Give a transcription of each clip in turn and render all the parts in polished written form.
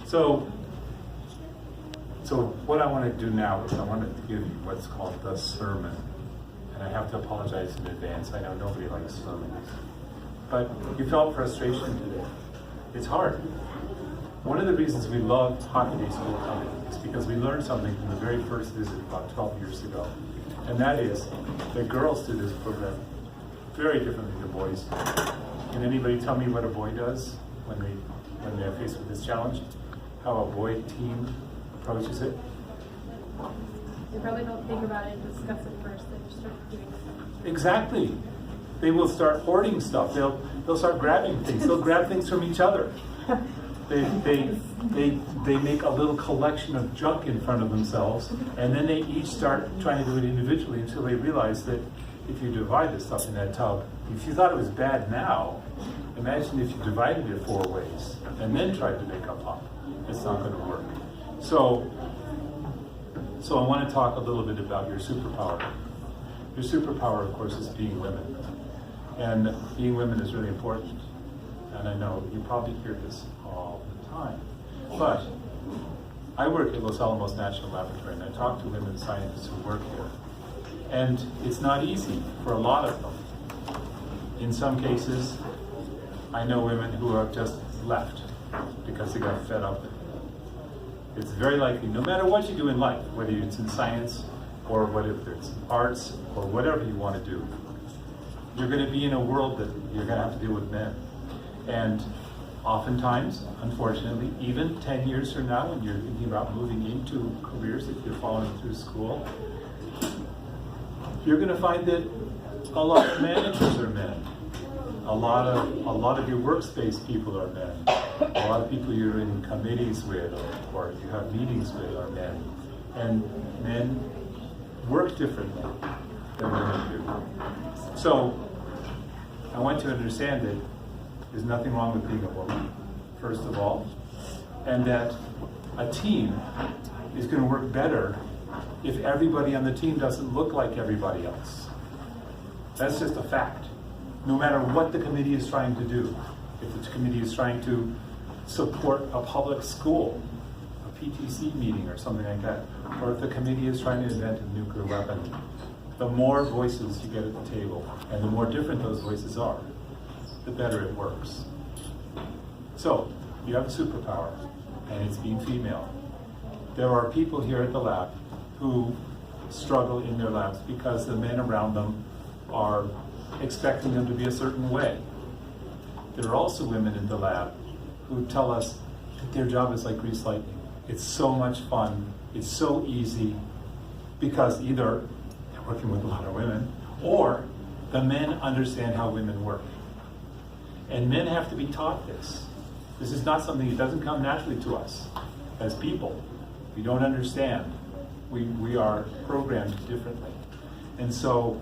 So what I want to do now is I want to give you what's called the sermon. And I have to apologize in advance. I know nobody likes sermons. But you felt frustration today. It's hard. One of the reasons we love Hockaday School coming is because we learned something from the very first visit about 12 years ago. And that is that girls do this program very differently than boys. Can anybody tell me what a boy does when they're faced with this challenge? How a boy team approaches it? They probably don't think about it and discuss it first. They just start doing it. Exactly. They will start hoarding stuff. They'll start grabbing things. They'll grab things from each other. They make a little collection of junk in front of themselves, and then they each start trying to do it individually until they realize that if you divide the stuff in that tub, if you thought it was bad now, imagine if you divided it 4 ways and then tried to make a pop. It's not going to work. So I want to talk a little bit about your superpower. Your superpower, of course, is being women. And being women is really important. And I know you probably hear this all the time. But I work at Los Alamos National Laboratory, and I talk to women scientists who work here. And it's not easy for a lot of them. In some cases, I know women who have just left because they got fed up with it. It's very likely, no matter what you do in life, whether it's in science or whether it's in arts or whatever you want to do, you're going to be in a world that you're going to have to deal with men. And oftentimes, unfortunately, even 10 years from now, when you're thinking about moving into careers, if you're following through school, you're going to find that a lot of managers are men. A lot of your workspace people are men. A lot of people you're in committees with or you have meetings with are men. And men work differently than women do. So I want you to understand that there's nothing wrong with being a woman, first of all, and that a team is going to work better if everybody on the team doesn't look like everybody else. That's just a fact. No matter what the committee is trying to do, if the committee is trying to support a public school, a PTC meeting or something like that, or if the committee is trying to invent a nuclear weapon, the more voices you get at the table, and the more different those voices are, the better it works. So, you have a superpower, and it's being female. There are people here at the lab who struggle in their labs because the men around them are expecting them to be a certain way. There are also women in the lab who tell us that their job is like grease lightning. It's so much fun, it's so easy, because either they're working with a lot of women, or the men understand how women work. And men have to be taught this. This is not something that doesn't come naturally to us as people. We don't understand. We are programmed differently. And so,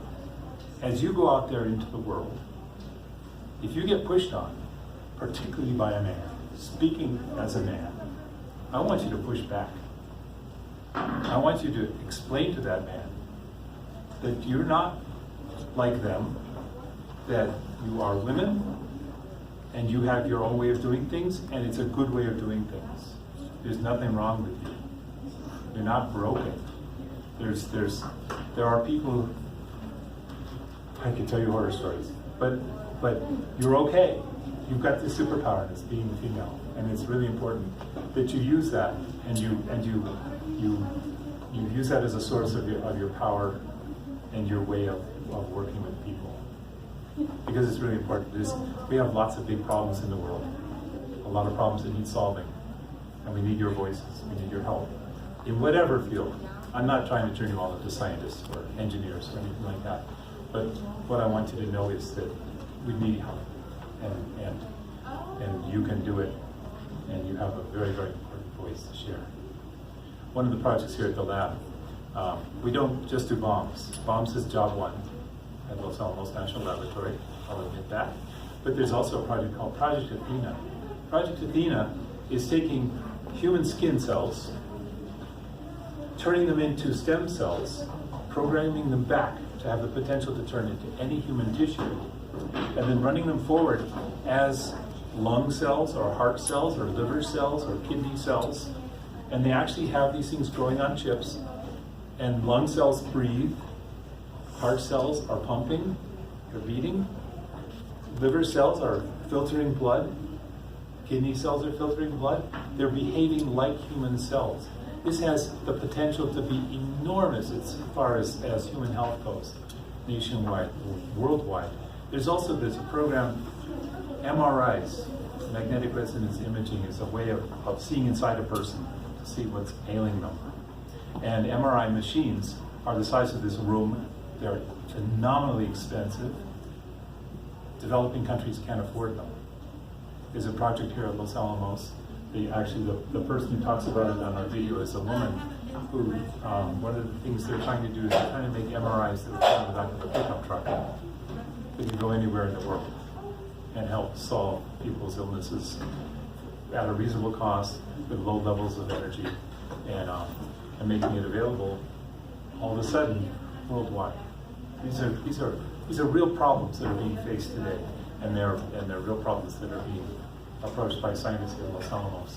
as you go out there into the world, if you get pushed on, particularly by a man, speaking as a man, I want you to push back. I want you to explain to that man that you're not like them, that you are women, and you have your own way of doing things, and it's a good way of doing things. There's nothing wrong with you. You're not broken. There are people, I can tell you horror stories, but you're okay. You've got this superpower, and it's being female, and it's really important that you use that, and you use that as a source of your power and your way of working with people, because it's really important. We have lots of big problems in the world, a lot of problems that need solving, and we need your voices. We need your help in whatever field. I'm not trying to turn you all into scientists or engineers or anything like that. But what I want you to know is that we need help, and you can do it, and you have a very, very important voice to share. One of the projects here at the lab, we don't just do bombs. Bombs is job one at Los Alamos National Laboratory, I'll admit that. But there's also a project called Project Athena. Project Athena is taking human skin cells, turning them into stem cells, programming them back to have the potential to turn into any human tissue, and then running them forward as lung cells or heart cells or liver cells or kidney cells. And they actually have these things growing on chips. And lung cells breathe, heart cells are pumping, they're beating, liver cells are filtering blood, kidney cells are filtering blood. They're behaving like human cells. This has the potential to be enormous as far as human health goes, nationwide, worldwide. There's also this program, MRIs, magnetic resonance imaging, is a way of seeing inside a person to see what's ailing them. And MRI machines are the size of this room. They're phenomenally expensive. Developing countries can't afford them. There's a project here at Los Alamos. The person who talks about it on our video is a woman who, one of the things they're trying to do is they're trying to make MRIs that will fit on the back of a pickup truck. They can go anywhere in the world and help solve people's illnesses at a reasonable cost with low levels of energy, and making it available all of a sudden worldwide. These are real problems that are being faced today, and they're real problems that are being approached by scientists at Los Alamos.